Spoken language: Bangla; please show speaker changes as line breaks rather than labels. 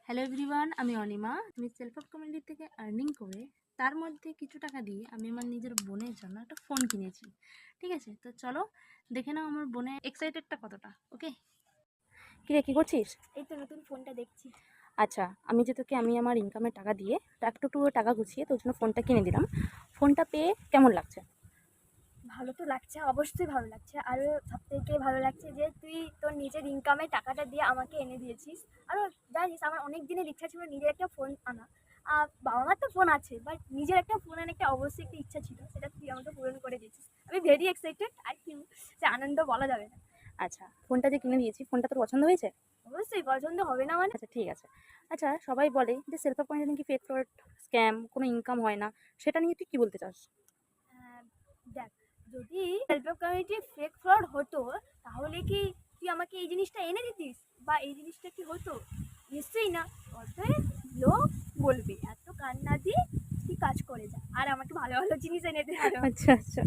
হ্যালো এভরিওয়ান, আমি অনিমা। আমি সেলফ হেল্প কমিউনিটি থেকে আর্নিং করে তার মধ্যে কিছু টাকা দিয়ে আমি আমার নিজের বোনের জন্য একটা ফোন কিনেছি। ঠিক আছে, তো চলো দেখে নাও আমার বোনের এক্সাইটেডটা কতটা। ওকে, কিরে কি করছিস?
এই তো নতুন ফোনটা দেখছি।
আচ্ছা, আমি আমার ইনকামের টাকা দিয়ে একটু একটু করে টাকা গুছিয়ে তোর জন্য ফোনটা কিনে দিলাম। ফোনটা পেয়ে কেমন লাগছে?
ভালো তো লাগছে, অবশ্যই ভালো লাগছে। আরও সবথেকে ভালো লাগছে যে তুই তোর নিজের ইনকামের টাকাটা দিয়ে আমাকে এনে দিয়েছিস। আরও জানিস আমার অনেক দিনের ইচ্ছা ছিল নিজের একটা ফোন আনা। বাবা মার তো ফোন আছে, বাট নিজের একটা ফোন আনার একটা অবশ্যই একটা ইচ্ছা ছিল, সেটা তুই আমাকে পূরণ করে দিয়েছিস। আমি ভেরি এক্সাইটেড, আর কি যে আনন্দ বলা যাবে না।
আচ্ছা, ফোনটা যে কিনে দিয়েছি ফোনটা তোর পছন্দ হয়েছে?
অবশ্যই পছন্দ হবে না মানে?
আচ্ছা ঠিক আছে। আচ্ছা, সবাই বলে যে সেলফ হেল্প কমিউনিটি নাকি ফেক ফ্রড, স্ক্যাম, কোনো ইনকাম হয় না। সেটা নিয়ে তুই কি বলতে চাস?
আহ, দেখ, যদি self help community fake fraud হতো তাহলে কি তুই আমাকে এই জিনিসটা এনে দিতিস, বা এই জিনিসটা কি হতো? নিশ্চয়ই না। অতএব লোক বলবে, এত কান্না দিয়ে তুই কাজ করে যা আর আমাকে ভালো ভালো জিনিস এনে দে আরো।
আচ্ছা আচ্ছা,